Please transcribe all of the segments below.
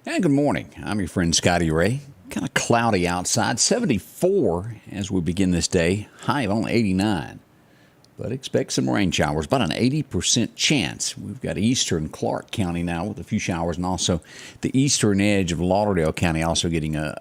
And good morning. I'm your friend Scotty Ray. Kind of cloudy outside, 74 as we begin this day, high of only 89. But expect some rain showers, about an 80% chance. We've got eastern Clark County now with a few showers, and also the eastern edge of Lauderdale County also getting a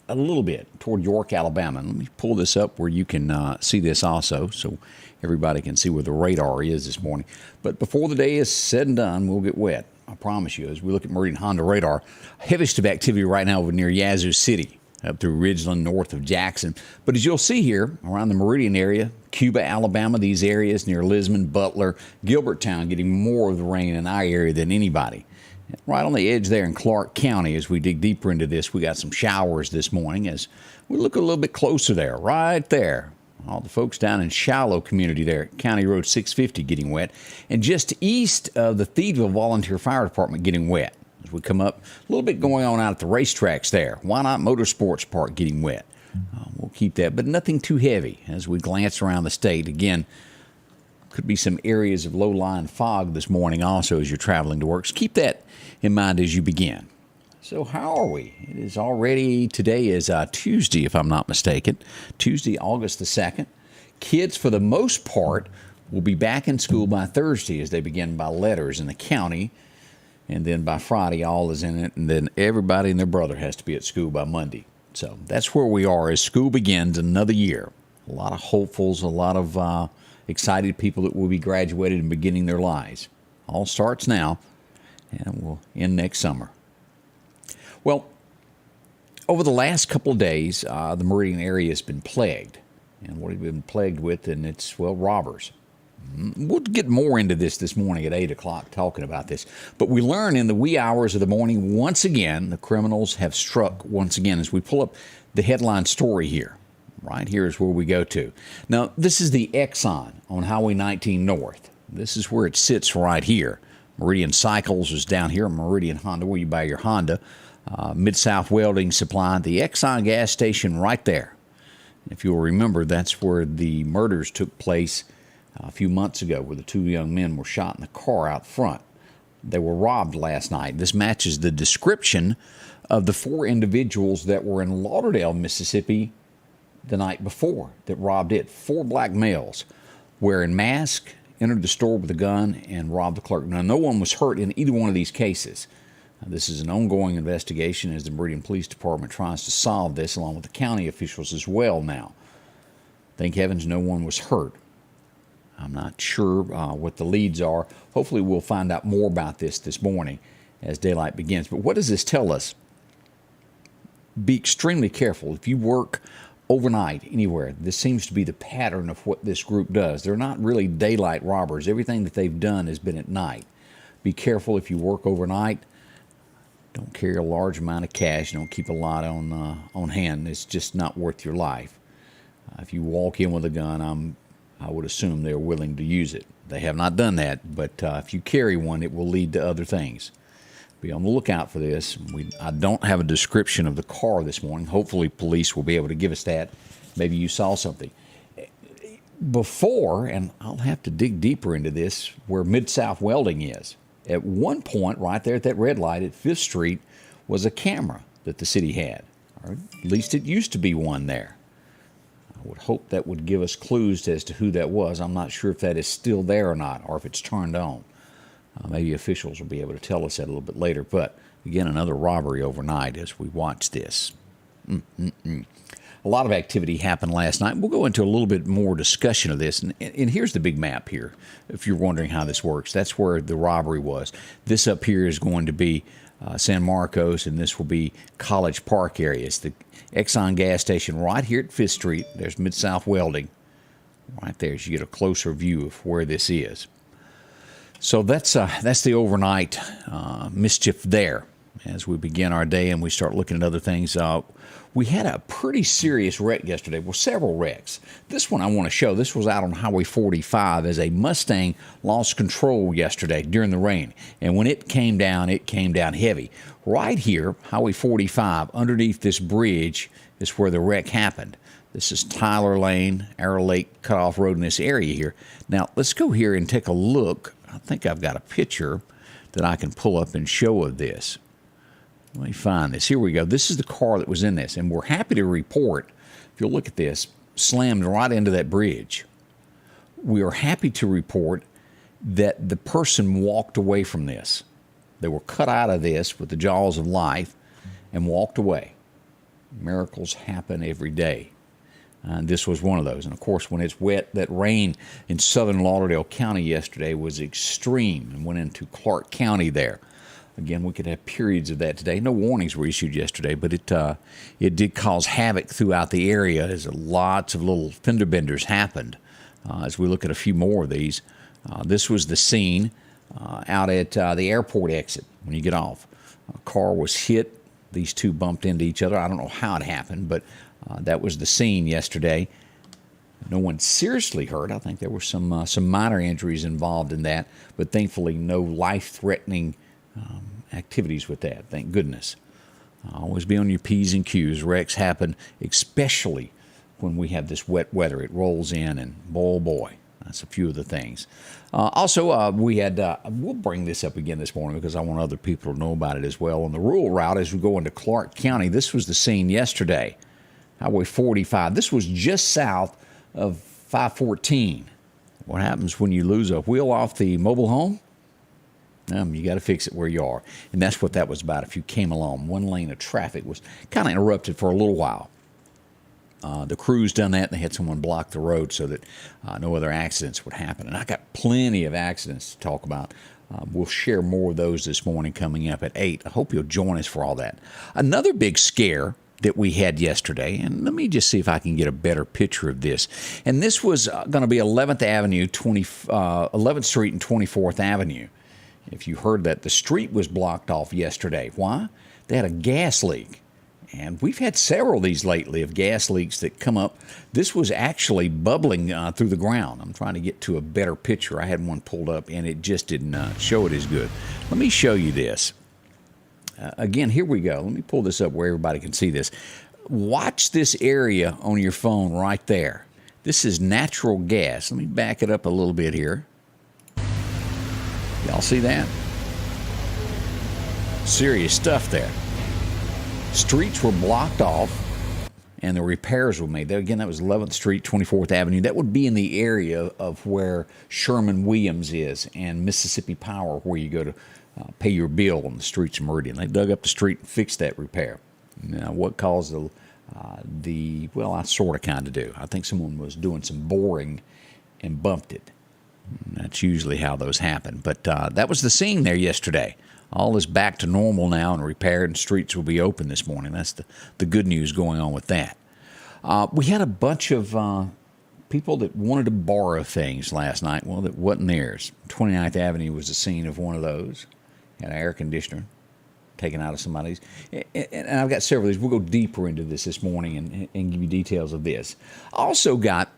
little bit toward York, Alabama. And let me pull this up where you can see this also, so everybody can see where the radar is this morning. But before the day is said and done, we'll get wet. I promise you, as we look at Meridian Honda radar, heaviest of activity right now over near Yazoo City, up through Ridgeland, north of Jackson. But as you'll see here, around the Meridian area, Cuba, Alabama, these areas near Lisbon, Butler, Gilberttown, getting more of the rain in our area than anybody. Right on the edge there in Clark County, as we dig deeper into this, we got some showers this morning as we look a little bit closer there, right there. All the folks down in Shiloh community there, County Road 650 getting wet. And just east of the Thiedville Volunteer Fire Department getting wet. As we come up, a little bit going on out at the racetracks there. Why Not Motorsports Park getting wet. We'll keep that, but nothing too heavy as we glance around the state. Again, could be some areas of low-lying fog this morning also as you're traveling to work. So keep that in mind as you begin. So how are we? It is already, today is Tuesday, if I'm not mistaken. Tuesday, August the 2nd. Kids, for the most part, will be back in school by Thursday as they begin by letters in the county. And then by Friday, all is in it. And then everybody and their brother has to be at school by Monday. So that's where we are as school begins another year. A lot of hopefuls, a lot of excited people that will be graduated and beginning their lives. All starts now and will end next summer. Well, over the last couple of days, the Meridian area has been plagued. And what have been plagued with? And it's, well, robbers. We'll get more into this morning at 8 o'clock talking about this. But we learn in the wee hours of the morning, once again, the criminals have struck once again as we pull up the headline story here. Right here is where we go to. Now, this is the Exxon on Highway 19 North. This is where it sits right here. Meridian Cycles is down here. Meridian Honda, where you buy your Honda. Mid-South Welding Supply, the Exxon gas station right there. If you'll remember, that's where the murders took place a few months ago, where the two young men were shot in the car out front. They were robbed last night. This matches the description of the four individuals that were in Lauderdale, Mississippi the night before that robbed it. Four black males wearing masks, entered the store with a gun, and robbed the clerk. Now, no one was hurt in either one of these cases. This is an ongoing investigation as the Meridian Police Department tries to solve this, along with the county officials as well now. Thank heavens no one was hurt. I'm not sure what the leads are. Hopefully we'll find out more about this morning as daylight begins. But what does this tell us? Be extremely careful. If you work overnight anywhere, this seems to be the pattern of what this group does. They're not really daylight robbers. Everything that they've done has been at night. Be careful if you work overnight. Don't carry a large amount of cash. Don't keep a lot on hand. It's just not worth your life. If you walk in with a gun, I would assume they're willing to use it. They have not done that, but if you carry one, it will lead to other things. Be on the lookout for this. I don't have a description of the car this morning. Hopefully police will be able to give us that. Maybe you saw something. Before, and I'll have to dig deeper into this, where Mid-South Welding is. At one point, right there at that red light at 5th Street, was a camera that the city had. Or at least it used to be one there. I would hope that would give us clues as to who that was. I'm not sure if that is still there or not, or if it's turned on. Maybe officials will be able to tell us that a little bit later. But, again, another robbery overnight as we watch this. A lot of activity happened last night. We'll go into a little bit more discussion of this. And here's the big map here, if you're wondering how this works. That's where the robbery was. This up here is going to be San Marcos, and this will be College Park area. It's the Exxon gas station right here at 5th Street. There's Mid-South Welding right there as you get a closer view of where this is. So that's the overnight mischief there. As we begin our day and we start looking at other things, we had a pretty serious wreck yesterday. Well, several wrecks. This one I want to show. This was out on Highway 45 as a Mustang lost control yesterday during the rain. And when it came down heavy. Right here, Highway 45, underneath this bridge is where the wreck happened. This is Tyler Lane, Arrow Lake Cutoff Road in this area here. Now, let's go here and take a look. I think I've got a picture that I can pull up and show of this. Let me find this. Here we go. This is the car that was in this, and we're happy to report, if you'll look at this, slammed right into that bridge. We are happy to report that the person walked away from this. They were cut out of this with the jaws of life and walked away. Miracles happen every day. And this was one of those. And, of course, when it's wet, that rain in southern Lauderdale County yesterday was extreme and went into Clark County there. Again, we could have periods of that today. No warnings were issued yesterday, but it did cause havoc throughout the area as lots of little fender benders happened. As we look at a few more of these, this was the scene out at the airport exit when you get off. A car was hit. These two bumped into each other. I don't know how it happened, but that was the scene yesterday. No one seriously hurt. I think there were some minor injuries involved in that, but thankfully no life-threatening activities with that. Thank goodness. Always be on your P's and Q's. Wrecks happen, especially when we have this wet weather. It rolls in, and boy, that's a few of the things. Also, we had, we'll bring this up again this morning because I want other people to know about it as well. On the rural route, as we go into Clark County, this was the scene yesterday. Highway 45. This was just south of 514. What happens when you lose a wheel off the mobile home? You got to fix it where you are. And that's what that was about. If you came along, one lane of traffic was kind of interrupted for a little while. The crew's done that, and they had someone block the road so that no other accidents would happen. And I got plenty of accidents to talk about. We'll share more of those this morning coming up at 8. I hope you'll join us for all that. Another big scare that we had yesterday, and let me just see if I can get a better picture of this. And this was going to be 11th Avenue, 11th Street and 24th Avenue. If you heard that, the street was blocked off yesterday. Why? They had a gas leak. And we've had several of these lately of gas leaks that come up. This was actually bubbling through the ground. I'm trying to get to a better picture. I had one pulled up, and it just didn't show it as good. Let me show you this. Again, here we go. Let me pull this up where everybody can see this. Watch this area on your phone right there. This is natural gas. Let me back it up a little bit here. Y'all see that? Serious stuff there. Streets were blocked off, and the repairs were made. Again, that was 11th Street, 24th Avenue. That would be in the area of where Sherman-Williams is and Mississippi Power, where you go to pay your bill on the streets of Meridian. They dug up the street and fixed that repair. Now, what caused well, I sort of kind of do. I think someone was doing some boring and bumped it. That's usually how those happen. But that was the scene there yesterday. All is back to normal now and repaired, and streets will be open this morning. That's the good news going on with that. We had a bunch of people that wanted to borrow things last night. Well, that wasn't theirs. 29th Avenue was the scene of one of those. Had an air conditioner taken out of somebody's. And I've got several of these. We'll go deeper into this morning and give you details of this. I also got,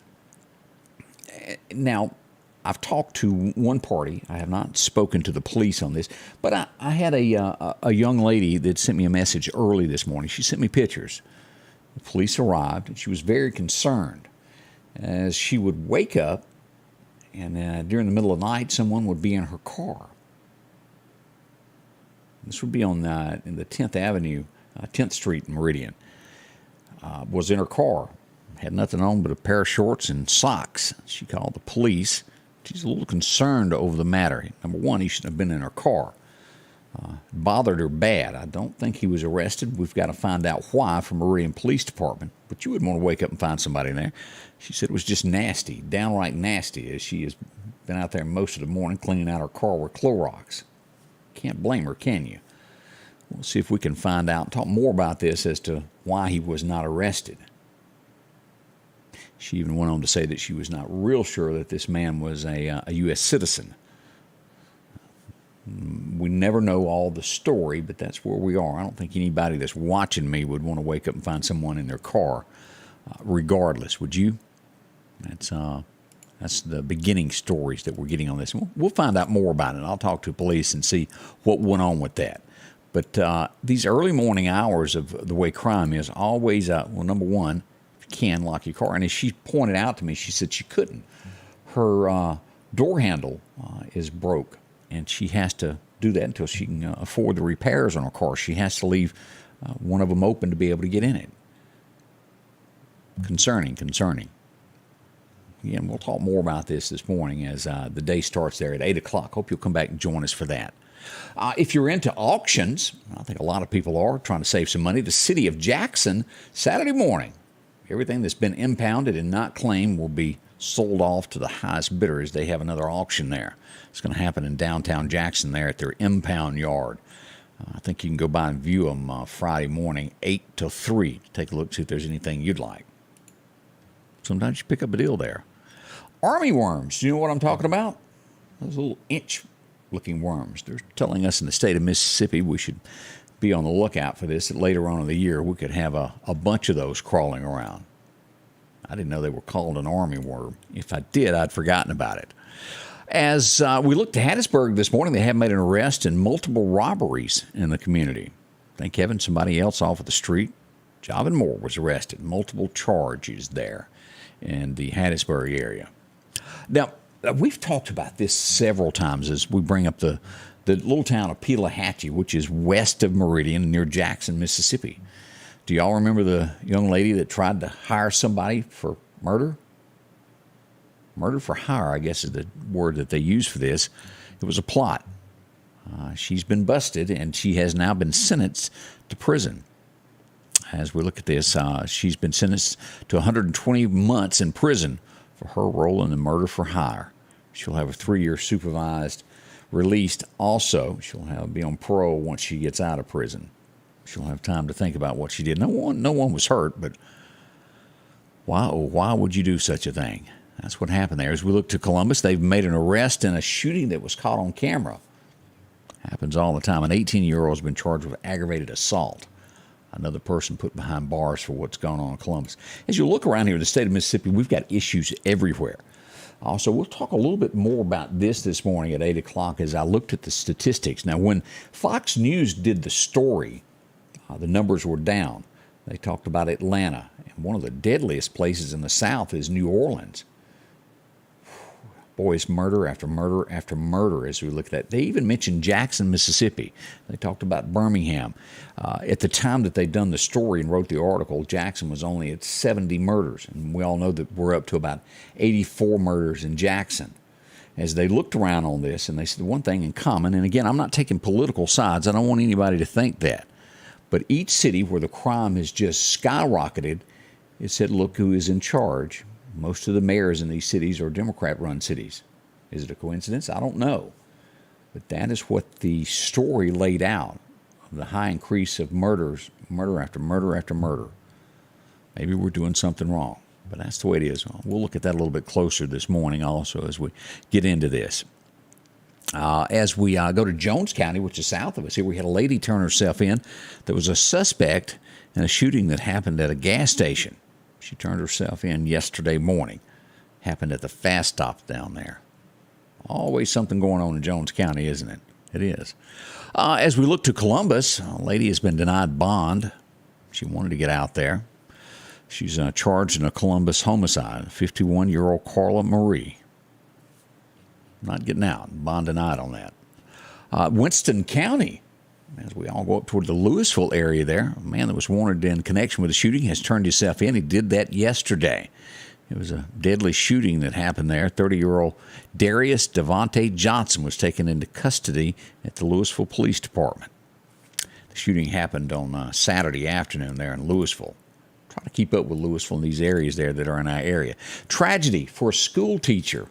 now, I've talked to one party. I have not spoken to the police on this, but I had a young lady that sent me a message early this morning. She sent me pictures. The police arrived, and she was very concerned. As she would wake up, and during the middle of the night, someone would be in her car. This would be on in the 10th Avenue, 10th Street, Meridian. Was in her car. Had nothing on but a pair of shorts and socks. She called the police. She's a little concerned over the matter. Number one, he shouldn't have been in her car. Bothered her bad. I don't think he was arrested. We've got to find out why from Meridian Police Department. But you wouldn't want to wake up and find somebody in there. She said it was just nasty, downright nasty, as she has been out there most of the morning cleaning out her car with Clorox. Can't blame her, can you? We'll see if we can find out and talk more about this as to why he was not arrested. She even went on to say that she was not real sure that this man was a U.S. citizen. We never know all the story, but that's where we are. I don't think anybody that's watching me would want to wake up and find someone in their car, regardless. Would you? That's the beginning stories that we're getting on this. We'll find out more about it. I'll talk to police and see what went on with that. But these early morning hours of the way crime is, always, well, number one, can lock your car. And as she pointed out to me, she said she couldn't. Her door handle is broke, and she has to do that until she can afford the repairs on her car. She has to leave one of them open to be able to get in it. Concerning. Again, we'll talk more about this morning as the day starts there at 8 o'clock. Hope you'll come back and join us for that. If you're into auctions, I think a lot of people are trying to save some money, the city of Jackson, Saturday morning, everything that's been impounded and not claimed will be sold off to the highest bidder as they have another auction there. It's going to happen in downtown Jackson there at their impound yard. I think you can go by and view them Friday morning, 8 till 3. Take a look, see if there's anything you'd like. Sometimes you pick up a deal there. Army worms, do you know what I'm talking about? Those little inch-looking worms. They're telling us in the state of Mississippi we should be on the lookout for this. That later on in the year we could have a bunch of those crawling around. I didn't know they were called an army worm. If I did, I'd forgotten about it. As we look to Hattiesburg this morning, they have made an arrest in multiple robberies in the community. Thank heaven somebody else off of the street, Javin Moore, was arrested. Multiple charges there in the Hattiesburg area. Now, we've talked about this several times as we bring up the little town of Pelahatchie, which is west of Meridian near Jackson, Mississippi. Do y'all remember the young lady that tried to hire somebody for murder? Murder for hire, I guess, is the word that they use for this. It was a plot. She's been busted, and she has now been sentenced to prison. As we look at this, she's been sentenced to 120 months in prison for her role in the murder for hire. She'll have a 3-year supervised release. Also, she'll be on parole once she gets out of prison. She'll have time to think about what she did. No one was hurt, but why would you do such a thing? That's what happened there. As we look to Columbus, they've made an arrest in a shooting that was caught on camera. Happens all the time. An 18-year-old has been charged with aggravated assault. Another person put behind bars for what's going on in Columbus. As you look around here in the state of Mississippi, we've got issues everywhere. Also, we'll talk a little bit more about this morning at 8 o'clock as I looked at the statistics. Now, when Fox News did the story, the numbers were down. They talked about Atlanta, and one of the deadliest places in the South is New Orleans. Boy, it's murder after murder after murder as we look at that. They even mentioned Jackson, Mississippi. They talked about Birmingham. At the time that they'd done the story and wrote the article, Jackson was only at 70 murders. And we all know that we're up to about 84 murders in Jackson. As they looked around on this, and they said one thing in common, and again, I'm not taking political sides. I don't want anybody to think that. But each city where the crime has just skyrocketed, it said, look who is in charge. Most of the mayors in these cities are Democrat-run cities. Is it a coincidence? I don't know. But that is what the story laid out, of the high increase of murders, murder after murder after murder. Maybe we're doing something wrong, but that's the way it is. We'll look at that a little bit closer this morning also as we get into this. As we go to Jones County, which is south of us here, we had a lady turn herself in. There was a suspect in a shooting that happened at a gas station. She turned herself in yesterday morning. Happened at the fast stop down there. Always something going on in Jones County, isn't it? It is. As we look to Columbus, a lady has been denied bond. She wanted to get out there. She's charged in a Columbus homicide, 51-year-old Carla Marie. Not getting out. Bond denied on that. Winston County, as we all go up toward the Louisville area there, a man that was wanted in connection with the shooting has turned himself in. He did that yesterday. It was a deadly shooting that happened there. 30-year-old Darius Devontae Johnson was taken into custody at the Louisville Police Department. The shooting happened on Saturday afternoon there in Louisville. Try to keep up with Louisville and these areas there that are in our area. Tragedy for a school teacher.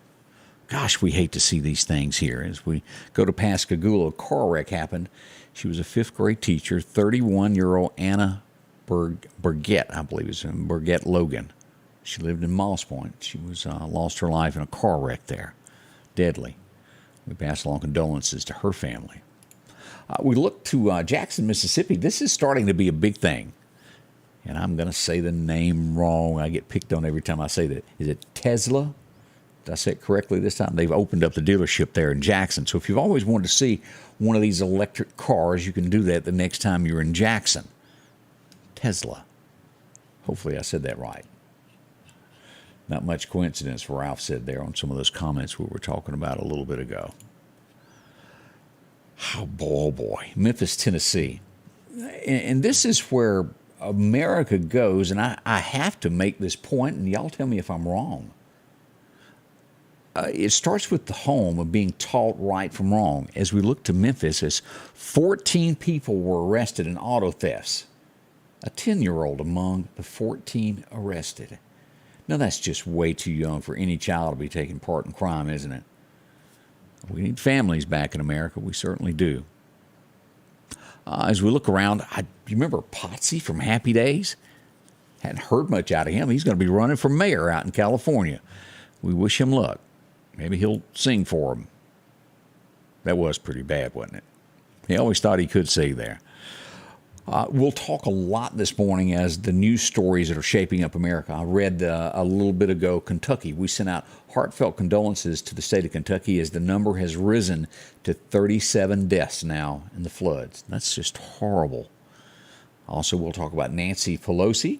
Gosh, we hate to see these things here. As we go to Pascagoula, a car wreck happened. She was a fifth-grade teacher, 31-year-old Anna Burgett, I believe it's Burgett Logan. She lived in Moss Point. She was lost her life in a car wreck there. Deadly. We pass along condolences to her family. We look to Jackson, Mississippi. This is starting to be a big thing. And I'm going to say the name wrong. I get picked on every time I say that. Is it Tesla? Did I say it correctly this time? They've opened up the dealership there in Jackson. So if you've always wanted to see one of these electric cars, you can do that the next time you're in Jackson. Tesla. Hopefully I said that right. Not much coincidence, Ralph said there on some of those comments we were talking about a little bit ago. Oh boy, Memphis, Tennessee. And this is where America goes, and I have to make this point, and y'all tell me if I'm wrong. It starts with the home of being taught right from wrong. As we look to Memphis, as 14 people were arrested in auto thefts, a 10-year-old among the 14 arrested. Now, that's just way too young for any child to be taking part in crime, isn't it? We need families back in America. We certainly do. As we look around, you remember Potsy from Happy Days? Hadn't heard much out of him. He's going to be running for mayor out in California. We wish him luck. Maybe he'll sing for him. That was pretty bad, wasn't it? He always thought he could sing there. We'll talk a lot this morning as the news stories that are shaping up America. I read a little bit ago, Kentucky. We sent out heartfelt condolences to the state of Kentucky as the number has risen to 37 deaths now in the floods. That's just horrible. Also, we'll talk about Nancy Pelosi.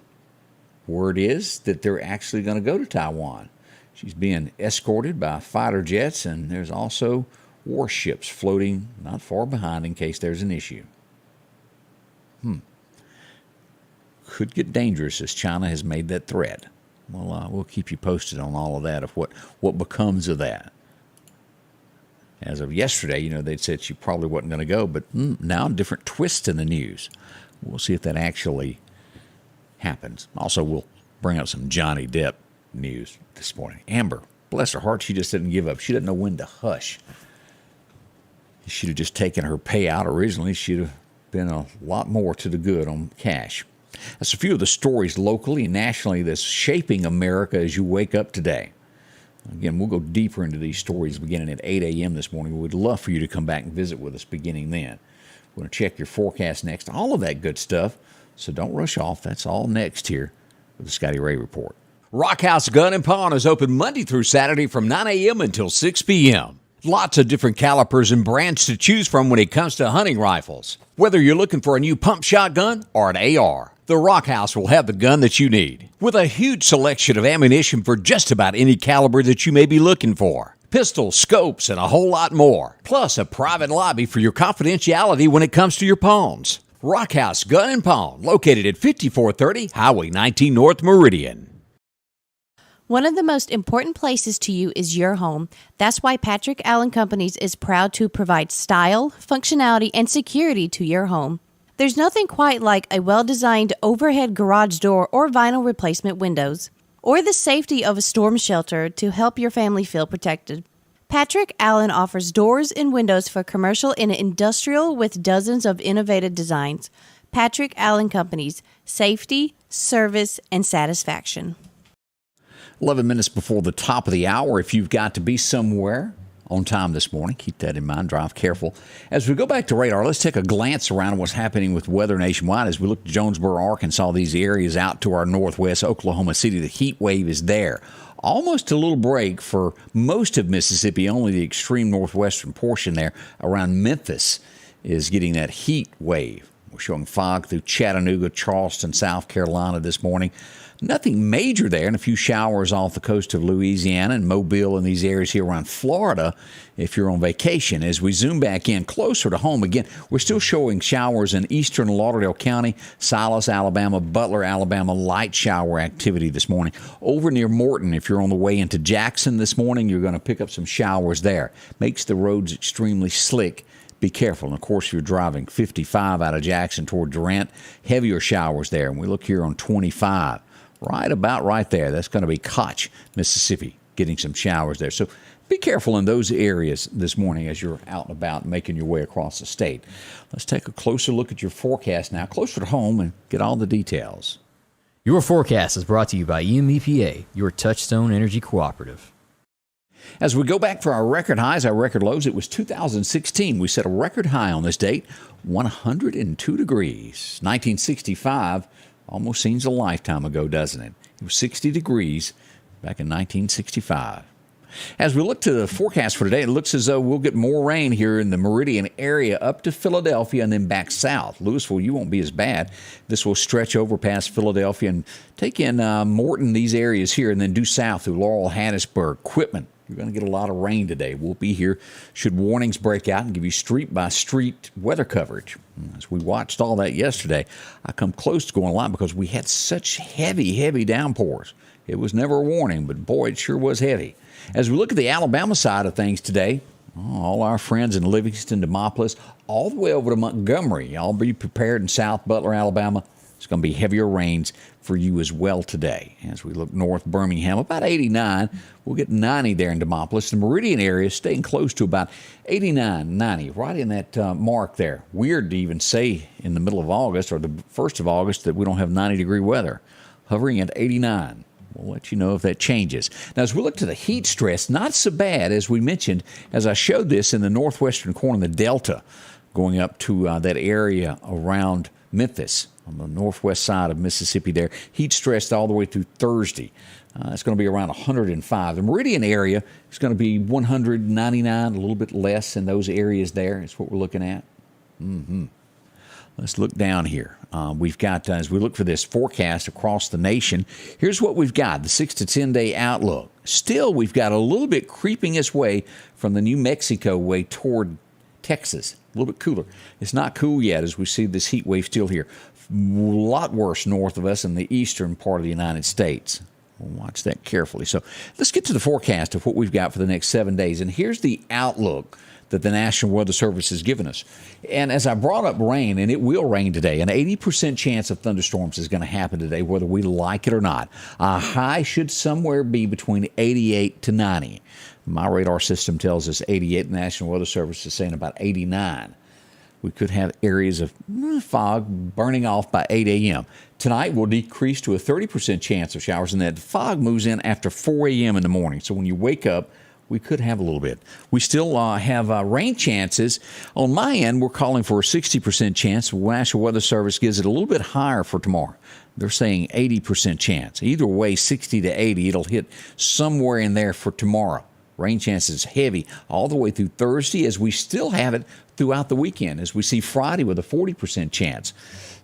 Word is that they're actually going to go to Taiwan. She's being escorted by fighter jets, and there's also warships floating not far behind in case there's an issue. Could get dangerous as China has made that threat. Well, we'll keep you posted on all of that, of what becomes of that. As of yesterday, they'd said she probably wasn't going to go, but now different twists in the news. We'll see if that actually happens. Also, we'll bring up some Johnny Depp news this morning. Amber, bless her heart, she just didn't give up. She didn't know when to hush. She'd have just taken her payout originally. She'd have been a lot more to the good on cash. That's a few of the stories locally and nationally that's shaping America as you wake up today. Again, we'll go deeper into these stories beginning at 8 a.m. this morning. We'd love for you to come back and visit with us beginning then. We're going to check your forecast next, all of that good stuff. So don't rush off. That's all next here with the Scotty Ray Report. Rock House Gun and Pawn is open Monday through Saturday from 9 a.m. until 6 p.m. Lots of different calibers and brands to choose from when it comes to hunting rifles. Whether you're looking for a new pump shotgun or an AR, the Rock House will have the gun that you need. With a huge selection of ammunition for just about any caliber that you may be looking for. Pistols, scopes, and a whole lot more. Plus a private lobby for your confidentiality when it comes to your pawns. Rock House Gun and Pawn, located at 5430 Highway 19 North Meridian. One of the most important places to you is your home. That's why Patrick Allen Companies is proud to provide style, functionality, and security to your home. There's nothing quite like a well-designed overhead garage door or vinyl replacement windows, or the safety of a storm shelter to help your family feel protected. Patrick Allen offers doors and windows for commercial and industrial with dozens of innovative designs. Patrick Allen Companies, safety, service, and satisfaction. 11 minutes before the top of the hour. If you've got to be somewhere on time this morning, keep that in mind. Drive careful. As we go back to radar, let's take a glance around what's happening with weather nationwide. As we look to Jonesboro, Arkansas, these areas out to our northwest, Oklahoma City, the heat wave is there. Almost a little break for most of Mississippi, only the extreme northwestern portion there around Memphis is getting that heat wave. We're showing fog through Chattanooga, Charleston, South Carolina this morning. Nothing major there, and a few showers off the coast of Louisiana and Mobile and these areas here around Florida if you're on vacation. As we zoom back in closer to home again, we're still showing showers in eastern Lauderdale County, Silas, Alabama, Butler, Alabama, light shower activity this morning. Over near Morton, if you're on the way into Jackson this morning, you're going to pick up some showers there. Makes the roads extremely slick. Be careful. And, of course, if you're driving 55 out of Jackson toward Durant, heavier showers there. And we look here on 25. Right there. That's going to be Koch, Mississippi, getting some showers there. So be careful in those areas this morning as you're out and about making your way across the state. Let's take a closer look at your forecast now, closer to home, and get all the details. Your forecast is brought to you by EMEPA, your Touchstone Energy Cooperative. As we go back for our record highs, our record lows, it was 2016. We set a record high on this date, 102 degrees. 1965 almost seems a lifetime ago, doesn't it? It was 60 degrees back in 1965. As we look to the forecast for today, it looks as though we'll get more rain here in the Meridian area up to Philadelphia and then back south. Louisville, you won't be as bad. This will stretch over past Philadelphia and take in Morton, these areas here, and then due south through Laurel, Hattiesburg, Quitman, You're going to get a lot of rain today. We'll be here should warnings break out and give you street-by-street weather coverage. As we watched all that yesterday, I come close to going live because we had such heavy downpours. It was never a warning, but boy, it sure was heavy. As we look at the Alabama side of things today, all our friends in Livingston, Demopolis, all the way over to Montgomery, y'all be prepared in South Butler, Alabama. It's going to be heavier rains for you as well today. As we look north Birmingham, about 89. We'll get 90 there in Demopolis. The Meridian area staying close to about 89, 90, right in that mark there. Weird to even say in the middle of August or the 1st of August that we don't have 90-degree weather. Hovering at 89. We'll let you know if that changes. Now, as we look to the heat stress, not so bad, as we mentioned, as I showed this in the northwestern corner of the Delta, going up to that area around Memphis, on the northwest side of Mississippi there. Heat stressed all the way through Thursday. It's going to be around 105. The Meridian area is going to be 199, a little bit less in those areas there. Is what we're looking at. Let's look down here. We've got, as we look for this forecast across the nation, here's what we've got, the 6 to 10 day outlook. Still, we've got a little bit creeping its way from the New Mexico way toward Texas. A little bit cooler. It's not cool yet as we see this heat wave still here. A lot worse north of us in the eastern part of the United States. We'll watch that carefully. So let's get to the forecast of what we've got for the next 7 days. And here's the outlook that the National Weather Service has given us. And as I brought up rain, and it will rain today, an 80% chance of thunderstorms is going to happen today, whether we like it or not. A high should somewhere be between 88 to 90. My radar system tells us 88. The National Weather Service is saying about 89. We could have areas of fog burning off by 8 a.m. Tonight will decrease to a 30% chance of showers, and that fog moves in after 4 a.m. in the morning. So when you wake up, we could have a little bit. We still have rain chances. On my end, we're calling for a 60% chance. The National Weather Service gives it a little bit higher for tomorrow. They're saying 80% chance. Either way, 60 to 80, it'll hit somewhere in there for tomorrow. Rain chances heavy all the way through Thursday, as we still have it throughout the weekend, as we see Friday with a 40% chance.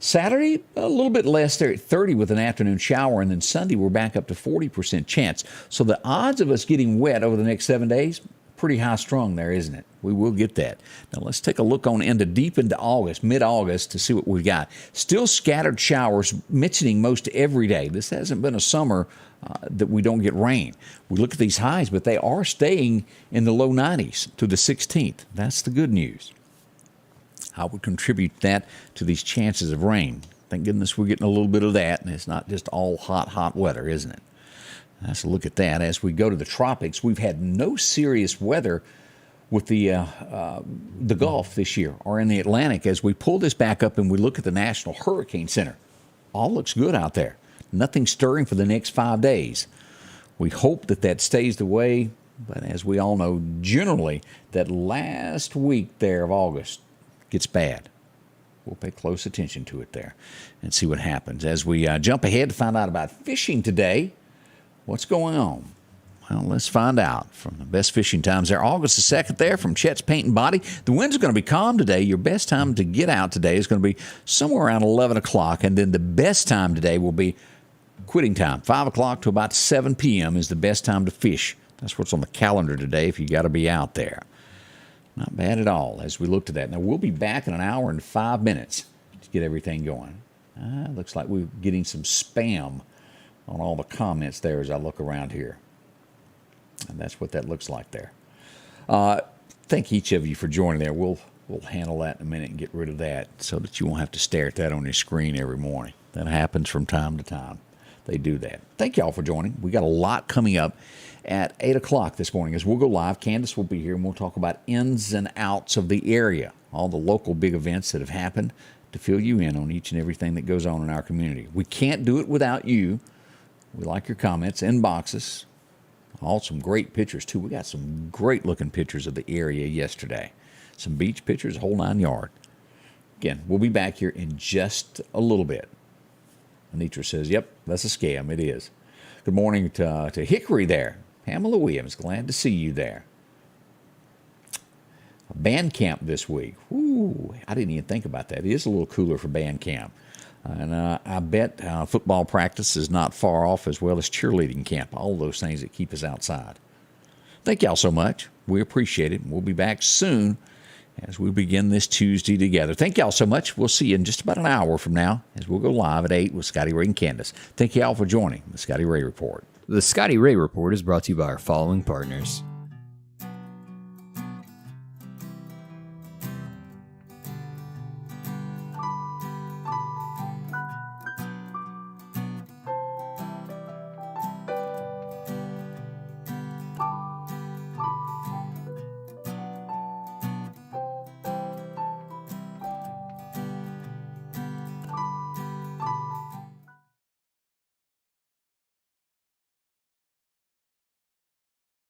Saturday, a little bit less there at 30 with an afternoon shower, and then Sunday we're back up to 40% chance. So the odds of us getting wet over the next 7 days, pretty high strung there, isn't it? We will get that. Now let's take a look on deep into August, mid-August, to see what we've got. Still scattered showers, mentioning most every day. This hasn't been a summer that we don't get rain. We look at these highs, but they are staying in the low 90s to the 16th. That's the good news. I would contribute that to these chances of rain. Thank goodness we're getting a little bit of that, and it's not just all hot weather, isn't it? Let's look at that. As we go to the tropics, we've had no serious weather with the Gulf this year or in the Atlantic. As we pull this back up and we look at the National Hurricane Center, all looks good out there. Nothing stirring for the next 5 days. We hope that stays the way, but as we all know, generally, that last week there of August gets bad. We'll pay close attention to it there and see what happens. As we jump ahead to find out about fishing today, what's going on? Well, let's find out from the best fishing times there. August the 2nd there from Chet's Paint and Body. The winds are going to be calm today. Your best time to get out today is going to be somewhere around 11 o'clock, and then the best time today will be quitting time. 5 o'clock to about 7 p.m. is the best time to fish. That's what's on the calendar today if you got to be out there. Not bad at all as we look to that. Now, we'll be back in an hour and 5 minutes to get everything going. Looks like we're getting some spam on all the comments there as I look around here. And that's what that looks like there. Thank each of you for joining there. We'll handle that in a minute and get rid of that so that you won't have to stare at that on your screen every morning. That happens from time to time. They do that. Thank you all for joining. We got a lot coming up at 8 o'clock this morning as we'll go live. Candace will be here, and we'll talk about ins and outs of the area, all the local big events that have happened, to fill you in on each and everything that goes on in our community. We can't do it without you. We like your comments, inboxes, all some great pictures, too. We got some great-looking pictures of the area yesterday. Some beach pictures, whole 9 yards. Again, we'll be back here in just a little bit. Anitra says, yep, that's a scam. It is. Good morning to Hickory there. Pamela Williams, glad to see you there. Band camp this week. Ooh, I didn't even think about that. It is a little cooler for band camp. And I bet football practice is not far off, as well as cheerleading camp. All those things that keep us outside. Thank y'all so much. We appreciate it. We'll be back soon as we begin this Tuesday together. Thank y'all so much. We'll see you in just about an hour from now as we'll go live at 8 with Scotty Ray and Candace. Thank y'all for joining the Scotty Ray Report. The Scotty Ray Report is brought to you by our following partners: